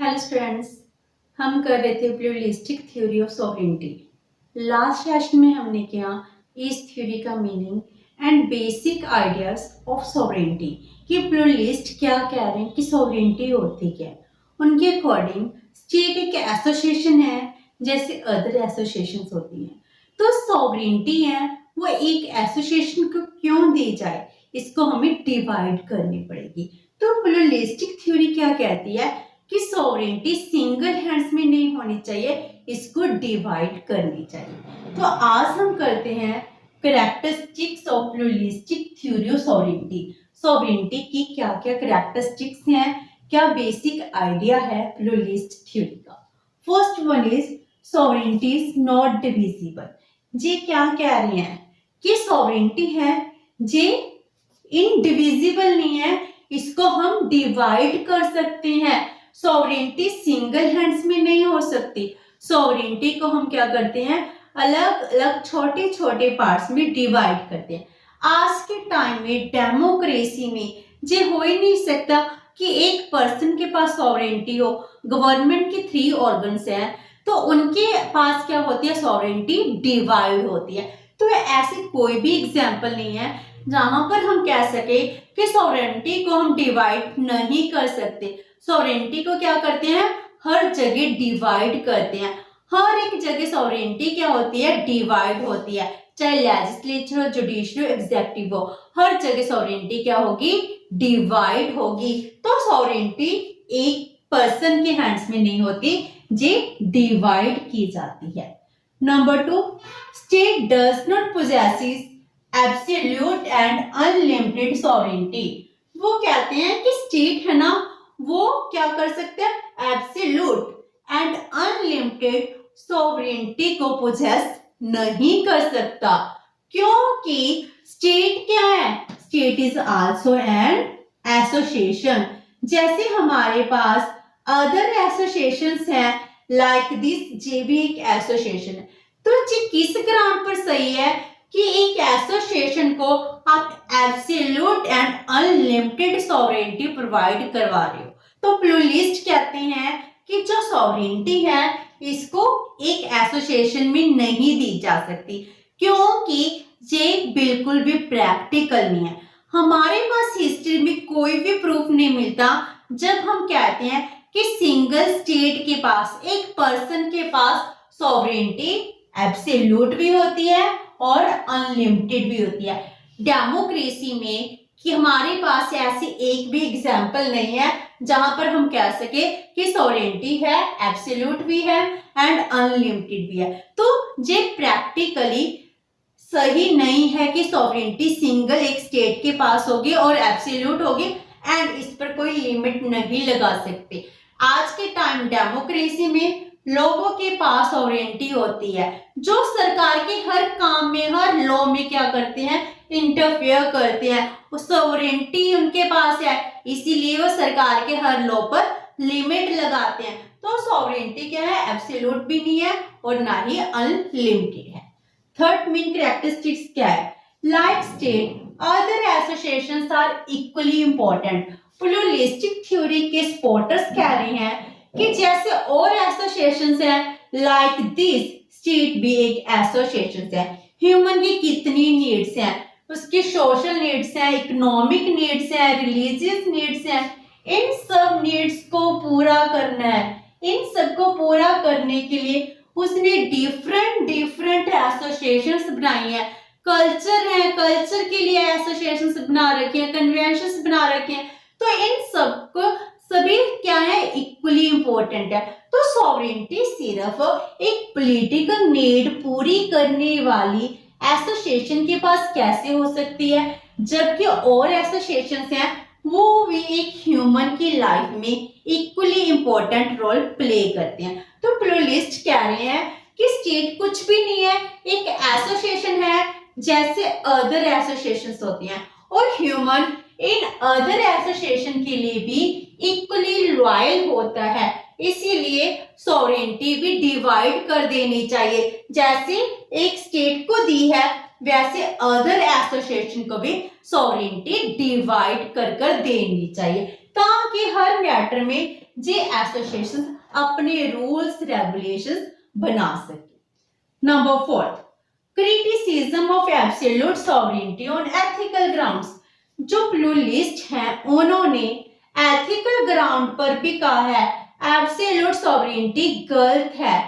Hello students, हम कर रहे थे pluralistic theory of sovereignty. Last session में हमने किया इस थ्योरी का meaning and basic ideas of sovereignty कि प्लूरलिस्ट क्या कह रहे हैं कि सॉवरेनिटी होती क्या है। उनके अकॉर्डिंग स्टेट एक एसोसिएशन है जैसे अदर एसोसिएशंस होती हैं। तो सॉवरेनिटी है वो एक एसोसिएशन को क्यों दी जाए, इसको हमें डिवाइड करनी पड़ेगी। तो प्लूरलिस्टिक थ्योरी क्या कहती है कि सॉवरेनिटी सिंगल हैंड्स में नहीं होनी चाहिए, इसको डिवाइड करनी चाहिए। तो आज हम करते हैं characteristics of pluralistic theory of sovereignty. Sovereignty की क्या क्या कैरेक्टरिस्टिक्स हैं, क्या बेसिक आइडिया है प्लूरलिस्ट थ्योरी का। First one is sovereignty is not divisible. जी क्या कह रहे हैं कि सॉवरेनिटी है जे इनडिविजिबल नहीं है, इसको हम डिवाइड कर सकते हैं। सॉवरेनिटी सिंगल हैंड्स में नहीं हो सकती। सॉवरेनिटी को हम क्या करते हैं, अलग अलग छोटे छोटे पार्ट्स में डिवाइड करते हैं। आज के टाइम में डेमोक्रेसी में ये हो ही नहीं सकता कि एक पर्सन के पास सॉवरेनिटी हो। गवर्नमेंट के 3 ऑर्गन्स हैं तो उनके पास क्या होती है, सॉवरेनिटी डिवाइड होती है। तो ऐसे कोई भी एग्जाम्पल नहीं है जहां पर हम कह सके कि सॉवरेनिटी को हम डिवाइड नहीं कर सकते। सॉवरेनिटी को क्या करते हैं, हर जगह डिवाइड करते हैं। हर एक जगह सॉवरेनिटी क्या होती है, डिवाइड होती है। चाहे लेजिस्लेचर हो, जुडिशरी हो, एग्जीक्यूटिव हो, हर जगह सॉवरेनिटी क्या होगी, डिवाइड होगी। तो सॉवरेनिटी एक पर्सन के हैंड्स में नहीं होती, जे डिवाइड की जाती है। Number 2, state does not possesses absolute and unlimited sovereignty. वो कहते हैं कि स्टेट है ना, वो क्या कर सकते हैं, एब्सोल्यूट एंड अनलिमिटेड सॉवरेनिटी को पोजेस नहीं कर सकता। क्योंकि स्टेट क्या है, state is also an association. जैसे हमारे पास अदर एसोसिएशंस हैं लाइक दिस, जे भी एक एसोसिएशन है। तो जी किस ग्राउंड पर सही है कि एक एसोसिएशन को आप absolute and unlimited sovereignty provide करवा रहे हो। तो प्लूरलिस्ट कहते हैं कि जो सॉवरेनिटी है इसको एक एसोसिएशन में नहीं दी जा सकती, क्योंकि ये बिल्कुल भी प्रैक्टिकल नहीं है। हमारे पास हिस्ट्री में कोई भी प्रूफ नहीं मिलता जब हम कहते हैं कि सिंगल स्टेट के पास, एक पर्सन के पास सॉवरेनिटी एब्सोल्यूट भी होती है और अनलिमिटेड भी होती है। डेमोक्रेसी में कि हमारे पास ऐसी एक भी एग्जाम्पल नहीं है जहां पर हम कह सके कि सॉवरेनिटी है, एब्सोल्यूट भी है एंड अनलिमिटेड भी है। तो ये प्रैक्टिकली सही नहीं है कि सॉवरेनिटी सिंगल एक स्टेट के पास होगी और एब्सोल्यूट होगी एंड इस पर कोई लिमिट नहीं लगा सकते। आज के टाइम डेमोक्रेसी में लोगों के पास सॉवरेनिटी होती है, जो सरकार के हर काम में, हर लॉ में क्या करते हैं, इंटरफेयर करते हैं। वो सॉवरेनिटी उनके पास है, इसीलिए वो सरकार के हर लॉ पर लिमिट लगाते हैं। तो सॉवरेनिटी क्या है, एब्सोल्यूट भी नहीं है और ना ही अनलिमिटेड है। थर्ड मेन कैरेक्टरिस्टिक्स क्या है, like state other associations are equally important. Pluralistic theory के सपोर्टर्स कह रहे हैं कि जैसे और एसोसिएशंस हैं लाइक दिस, स्टेट भी एक एसोसिएशन है। ह्यूमन की कितनी नीड्स हैं, उसकी सोशल नीड्स हैं, इकोनॉमिक नीड्स हैं, रिलीजियस नीड्स हैं। इन सब नीड्स को पूरा करना है। इन सब को पूरा करने के लिए उसने डिफरेंट डिफरेंट एसोसिएशंस बनाई हैं। कल्चर है, कल्चर के लिए एसोसिएशंस बना रखे हैं, कन्वेंशंस बना रखे हैं। तो इन सबको सभी क्या है, इक्वली इंपॉर्टेंट है। तो सॉवरेनिटी सिर्फ एक पॉलिटिकल नीड पूरी करने वाली एसोसिएशन के पास कैसे हो सकती है, जबकि और एसोसिएशंस हैं वो भी एक ह्यूमन की लाइफ में इक्वली इंपॉर्टेंट रोल प्ले करते हैं। तो प्लूरलिस्ट कह रहे हैं कि स्टेट कुछ भी नहीं है, एक एसोसिएशन है जैसे अदर एसोसिएशंस होती हैं, और ह्यूमन इन अदर एसोसिएशन के लिए भी इक्वली लॉयल होता है। इसीलिए सॉवरेनिटी भी डिवाइड कर देनी चाहिए, जैसे एक स्टेट को दी है वैसे अदर एसोसिएशन को भी सॉवरेनिटी डिवाइड कर देनी चाहिए। ताकि हर मैटर में जे एसोसिएशन अपने रूल्स रेगुलेशंस बना सके। Number 4, criticism of absolute sovereignty on ethical grounds. जो प्लूरलिस्ट हैं उन्होंने एथिकल ग्राउंड पर भी कहा है एब्सोल्यूट सॉवरेनिटी गलत है।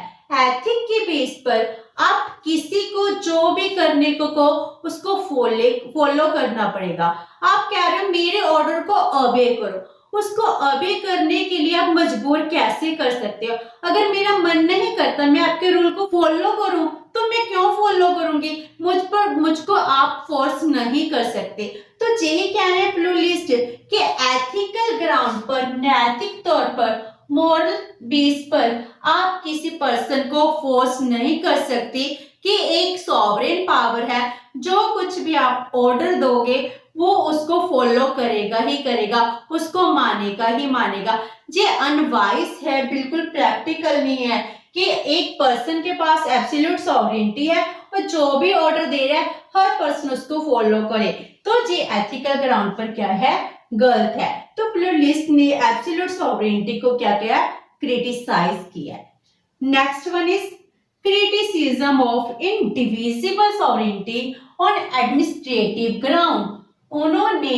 एथिक के बेस पर आप किसी को जो भी करने को कहो उसको फॉलो करना पड़ेगा। आप कह रहे हो मेरे ऑर्डर को ओबे करो, उसको ओबे करने के लिए आप मजबूर कैसे कर सकते हो? अगर मेरा मन नहीं करता मैं आपके रूल को फॉलो करूं तो मैं क्यों फॉलो करूंगी? मुझको आप फोर्स नहीं कर सकते। तो यही क्या है प्लूरलिस्ट कि एथिकल ग्राउंड पर, नैतिक तौर पर, मॉरल बेस पर आप किसी पर्सन को फोर्स नहीं कर सकते कि एक सॉवरेन पावर है, जो कुछ भी आप ऑर्डर दोगे वो उसको फॉलो करेगा ही करेगा, उसको मानेगा ही मानेगा। ये अनवाइज है, बिल्कुल प्रैक्टिकल नहीं है कि एक पर्सन के पास एब्सोल्यूट सॉवरेनिटी है और जो भी ऑर्डर दे रहा है हर पर्सन उसको फॉलो करे। तो ये एथिकल ग्राउंड पर क्या है? गलत है। तो प्लूरलिस्ट ने एब्सोल्यूट सॉवरेनिटी को क्या किया? क्रिटिसाइज किया। Next one is criticism of indivisible sovereignty on administrative ground. उन्होंने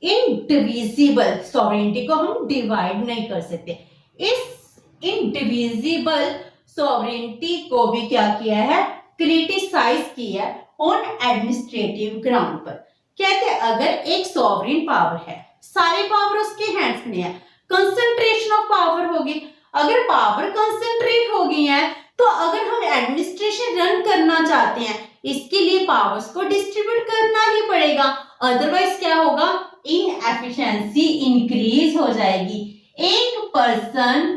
इंडिविजिबल सॉवरेनिटी को हम डिवाइड नहीं कर सकते, इस इंडिविजिबल सॉवरेनिटी को भी क्या किया है? क्रिटिसाइज किया ऑन एडमिनिस्ट्रेटिव ग्राउंड पर। कहते हैं अगर एक सॉवरेन पावर है, सारे पावर उसके हैंड्स में है, कंसंट्रेशन ऑफ पावर होगी। अगर पावर कंसंट्रेट हो गई है तो अगर हम एडमिनिस्ट्रेशन रन करना चाहते हैं इसके लिए पावर्स को डिस्ट्रीब्यूट करना ही पड़ेगा, अदरवाइज क्या होगा? इनएफिशिएंसी इंक्रीज हो जाएगी। एक पर्सन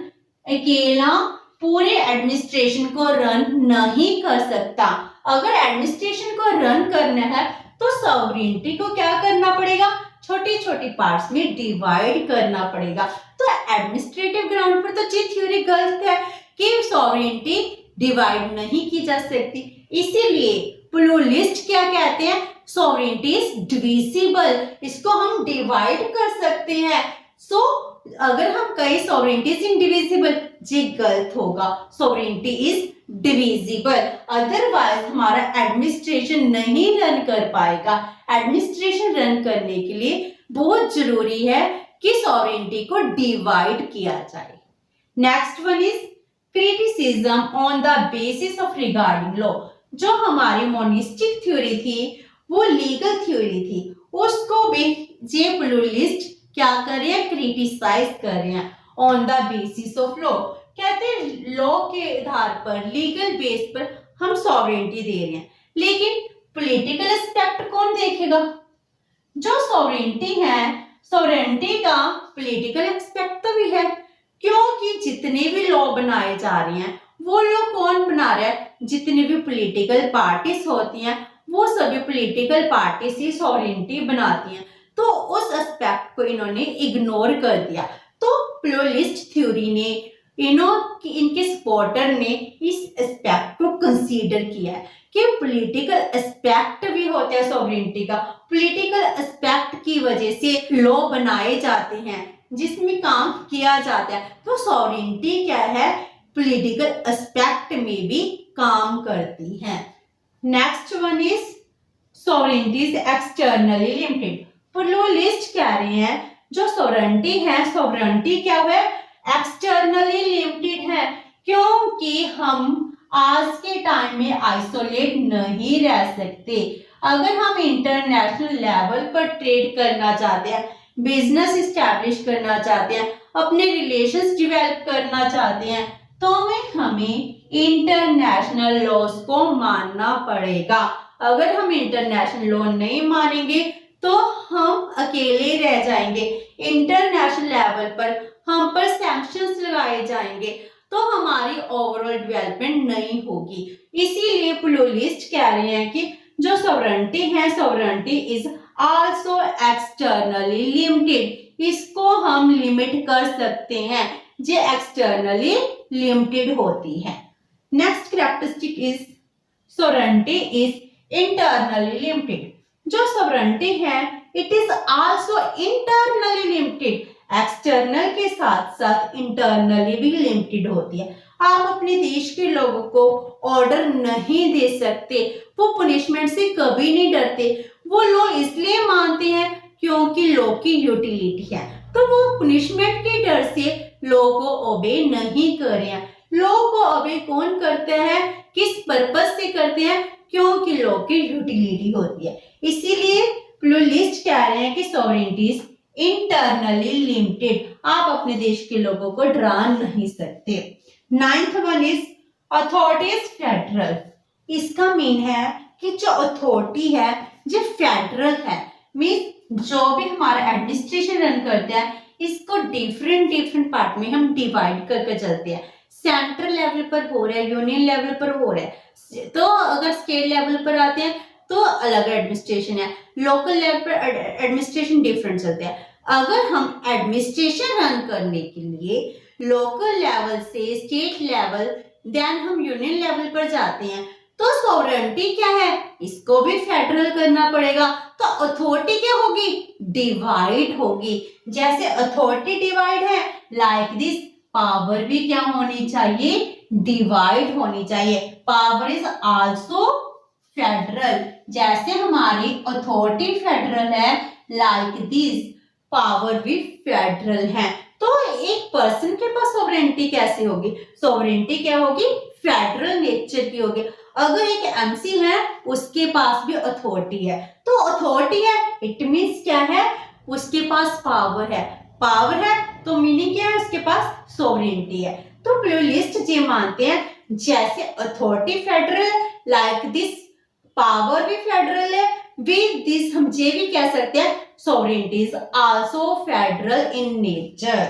अकेला पूरे एडमिनिस्ट्रेशन को रन नहीं कर सकता। अगर एडमिनिस्ट्रेशन को रन करना है तो सॉवरेनिटी को क्या करना पड़ेगा? छोटी छोटी पार्ट्स में डिवाइड करना पड़ेगा। तो एडमिनिस्ट्रेटिव ग्राउंड पर तो ये थ्योरी गलत है कि सॉवरेनिटी डिवाइड नहीं की जा सकती। इसीलिए प्लूरलिस्ट क्या कहते हैं? सॉवरेनिटी इज डिविजिबल, इसको हम डिवाइड कर सकते हैं। सो अगर हम कहें सॉवरेनिटी इज इंडिविजिबल, ये गलत होगा। सॉवरेनिटी इज डिविजिबल, अदरवाइज हमारा एडमिनिस्ट्रेशन नहीं रन कर पाएगा। एडमिनिस्ट्रेशन रन करने के लिए बहुत जरूरी है कि सॉवरेनिटी को डिवाइड किया जाए। Next one is criticism on the basis of regarding law. जो हमारी मोनिस्टिक थ्योरी थी वो लीगल थ्योरी थी, उसको भी जे प्लूरलिस्ट क्या कर रहे हैं? क्रिटिसाइज कर रहे हैं on the basis of law. कहते हैं लॉ के आधार पर, लीगल बेस पर हम सॉवरेनिटी दे रहे हैं, लेकिन पॉलिटिकल एस्पेक्ट कौन देखेगा? जो सॉवरेनिटी है, सॉवरेनिटी का पॉलिटिकल एस्पेक्ट भी है, क्योंकि जितने भी लॉ बनाए जा रहे हैं वो लॉ कौन बना रहा है? जितनी भी पॉलिटिकल पार्टीज होती हैं वो सभी पॉलिटिकल पार्टीज ही सॉवरेनिटी बनाती हैं। तो उस एस्पेक्ट को इन्होंने इग्नोर कर दिया। तो प्लूरलिस्ट थ्योरी ने इनके सपोर्टर ने इस एस्पेक्ट को कंसीडर किया है कि पॉलिटिकल एस्पेक्ट भी होता है सॉवरेनिटी का। पॉलिटिकल एस्पेक्ट की वजह से लॉ बनाए जाते हैं, जिसमें काम किया जाता है। तो सॉवरेनिटी क्या है? पॉलिटिकल एस्पेक्ट में भी काम करती है। Next one is sovereignty is externally limited. Pluralist कह रहे हैं जो सॉवरेनिटी है, सॉवरेनिटी क्या है? एक्सटर्नली लिमिटेड है, क्योंकि हम आज के टाइम में आइसोलेट नहीं रह सकते। अगर हम इंटरनेशनल लेवल पर ट्रेड करना चाहते हैं, बिजनेस इस्टेब्लिश करना चाहते हैं, अपने रिलेशंस डेवलप करना चाहते हैं, तो हमें इंटरनेशनल लॉज को मानना पड़ेगा। अगर हम इंटरनेशनल लॉ नहीं मानेंगे तो हम अकेले रह जाएंगे। इंटरनेशनल लेवल पर हम पर सैंक्शंस लगाए जाएंगे तो हमारी ओवरऑल डेवलपमेंट नहीं होगी। इसीलिए प्लूरलिस्ट कह रहे हैं कि जो सॉवरेनिटी है, sovereignty is also externally limited, इसको हम लिमिट कर सकते हैं, जो एक्सटर्नली लिमिटेड होती है। Next characteristic is sovereignty is internally limited. जो सॉवरेनिटी है it is also internally limited, external के साथ साथ इंटरनली भी लिमिटेड होती है। आप अपने देश के लोगों को ऑर्डर नहीं दे सकते, वो पनिशमेंट से कभी नहीं डरते, वो लॉ इसलिए मानते हैं क्योंकि लॉ की यूटिलिटी है, तो वो पनिशमेंट के डर से लॉ को ओबे नहीं कर रहे हैं। लॉ को ओबे कौन करता है, किस पर्पस से करते हैं, क्योंकि लॉ की यूटिलिटी होती है। इसीलिए प्लूरलिस्ट कह रहे हैं कि सॉवरेनिटी इज इंटरनली लिमिटेड, आप अपने देश के लोगों को डरा नहीं सकते। 9th one is authority is federal. इसका मीन है कि जो अथॉरिटी है जो फेडरल है, मीन जो भी हमारा एडमिनिस्ट्रेशन रन करता है इसको डिफरेंट पार्ट में हम डिवाइड करके चलते हैं। सेंट्रल लेवल पर हो रहा है, यूनियन लेवल पर हो रहा है, तो अगर स्टेट लेवल पर आते हैं तो अलग एडमिनिस्ट्रेशन है, लोकल लेवल पर एडमिनिस्ट्रेशन डिफरेंट चलते हैं। अगर हम एडमिनिस्ट्रेशन रन करने के लिए लोकल लेवल से स्टेट लेवल देन हम यूनियन लेवल पर जाते हैं, तो सॉवरेनिटी क्या है, इसको भी फेडरल करना पड़ेगा, तो अथॉरिटी क्या होगी, डिवाइड होगी। जैसे अथॉरिटी डिवाइड है, लाइक दिस पावर भी क्या होनी चाहिए, डिवाइड होनी चाहिए। पावर इज आल्सो फेडरल, जैसे हमारी अथॉरिटी फेडरल है, लाइक दिस पावर भी फेडरल है। तो एक पर्सन के पास सॉवरेनिटी कैसे होगी, सॉवरेनिटी क्या होगी, फेडरल नेचर की होगी। अगर एक एमसी है उसके पास भी अथॉरिटी है, तो अथॉरिटी है इट मींस क्या है, उसके पास पावर है, पावर है तो मीनिंग क्या है, उसके पास सॉवरेनिटी है। तो प्लूरलिस्ट ये मानते हैं जैसे authority federal, like this power भी फेडरल है, विद दिस हम ये भी कह सकते हैं sovereignty is also federal in nature.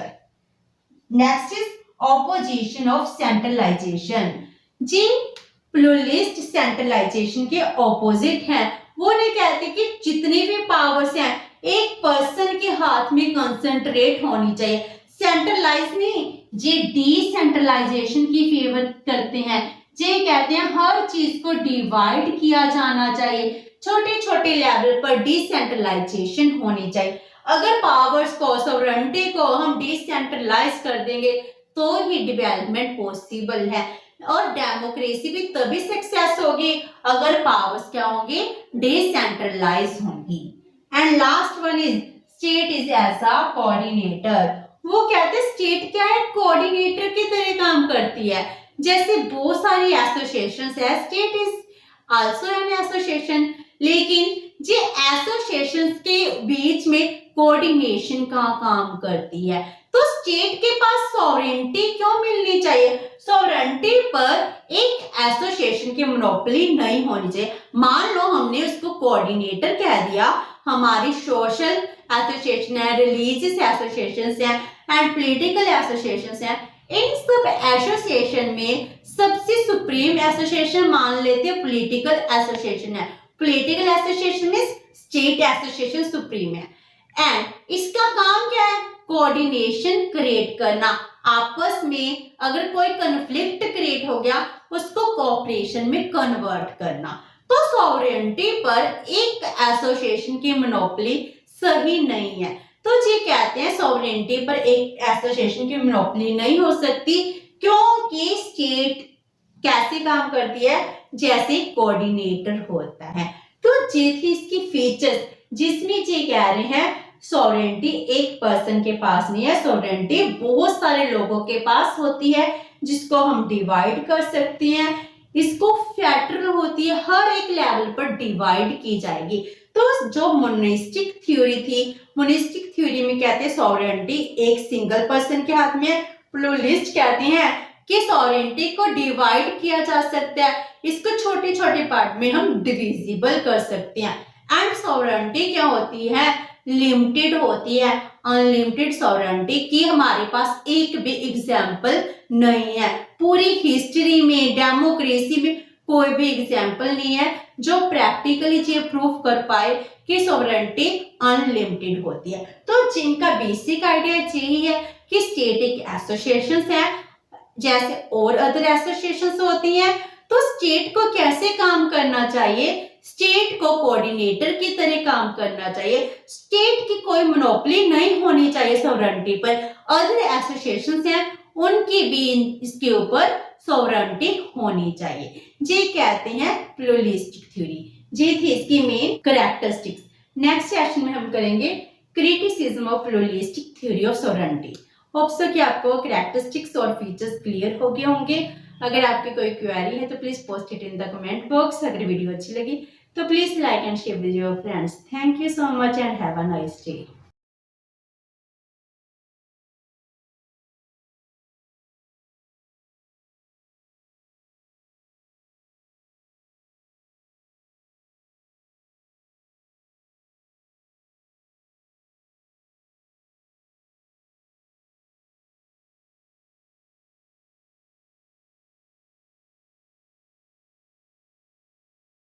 Next is opposition of centralization. जी प्लूरलिस्ट सेंट्रलाइजेशन के ऑपोजिट हैं, वो नहीं कहते कि जितनी भी पावर्स हैं एक पर्सन के हाथ में कंसंट्रेट होनी चाहिए, सेंट्रलाइज नहीं, ये डिसेंट्रलाइजेशन की फेवर करते हैं, ये कहते हैं हर चीज को डिवाइड किया जाना चाहिए, छोटे छोटे लेवल पर डिसेंट्रलाइजेशन होनी चाहिए। अगर पावर्स को, सॉवरेनिटी को हम डिसेंट्रलाइज कर देंगे तो ही डेवलपमेंट पॉसिबल है, और डेमोक्रेसी भी तभी सक्सेस होगी अगर पावर्स क्या होंगी, डिसेंट्रलाइज होंगी। And last one is state is as a coordinator. वो कहते हैं स्टेट क्या है, कोऑर्डिनेटर की तरह काम करती है। जैसे बहुत सारी एसोसिएशंस है, state is also an association, लेकिन ये एसोसिएशंस के बीच में कोऑर्डिनेशन का काम करती है। तो स्टेट के पास सॉवरेनिटी क्यों मिलनी चाहिए, सॉवरेनिटी पर एक एसोसिएशन की मोनोपोली नहीं होनी चाहिए। मान लो हमने उसको कोऑर्डिनेटर कह दिया, हमारी सोशल एसोसिएशन है, रिलीजियस एसोसिएशंस हैं एंड पॉलिटिकल एसोसिएशंस हैं, इन सब एसोसिएशन में सबसे सुप्रीम एसोसिएशन मान लेते हैं पॉलिटिकल एसोसिएशन है। पॉलिटिकल एसोसिएशन में स्टेट एसोसिएशन सुप्रीम है, एंड इसका काम क्या है, कोऑर्डिनेशन क्रिएट करना, आपस में अगर कोई कन्फ्लिक्ट क्रिएट हो गया उसको कोऑपरेशन में कन्वर्ट करना। तो सॉवरेनिटी पर एक एसोसिएशन की मोनोपोली सही नहीं है, तो ये कहते हैं सॉवरेनिटी पर एक एसोसिएशन की मोनोपोली नहीं हो सकती, क्योंकि स्टेट कैसे काम करती है, जैसे कोऑर्डिनेटर होता है। तो ये थी इसकी फीचर्स जिसमें ये कह रहे हैं सॉवरेनिटी एक पर्सन के पास नहीं है, सॉवरेनिटी बहुत सारे लोगों के पास होती है जिसको हम डिवाइड कर सकते हैं, इसको फेडरल होती है, हर एक लेवल पर डिवाइड की जाएगी। तो जो मोनिस्टिक थ्योरी थी, मोनिस्टिक थ्योरी में कहते हैं सॉवरेनिटी एक सिंगल पर्सन के हाथ में है, प्लूरलिस्ट कहते हैं कि सॉवरेनिटी को डिवाइड किया जा सकता है, इसको छोटे छोटे पार्ट में हम डिविजिबल कर सकते हैं। एंड सॉवरेनिटी क्या होती है, लिमिटेड होती है, अनलिमिटेड सॉवरेनिटी की हमारे पास एक भी एग्जाम्पल नहीं है, पूरी हिस्ट्री में डेमोक्रेसी में कोई भी एग्जाम्पल नहीं है जो प्रैक्टिकली ये प्रूफ कर पाए कि सॉवरेनिटी अनलिमिटेड होती है। तो जिनका बेसिक आइडिया यही है कि स्टेट एक एसोसिएशन है जैसे और अदर एसोसिएशंस होती हैं, तो स्टेट को कैसे काम करना चाहिए? स्टेट को कोऑर्डिनेटर की तरह काम करना चाहिए। स्टेट की कोई मोनोपोली नहीं होनी चाहिए सॉवरेनिटी पर। अदर एसोसिएशंस हैं उनकी भी इसके ऊपर सॉवरेनिटी होनी चाहिए। ये कहते हैं प्लूरलिस्टिक थ्योरी। ये थी इसकी मेन कैरेक्टरिस्टिक्स। नेक्स्ट सेशन में हम करेंगे criticism of pluralistic theory of sovereignty. Hope so कि आपको कैरेक्टरिस्टिक्स और फीचर्स क्लियर हो गए होंगे। अगर आपकी कोई क्वेरी है तो please post it in the comment box. अगर वीडियो अच्छी लगी तो please like and share with your friends. Thank you so much and have a nice day.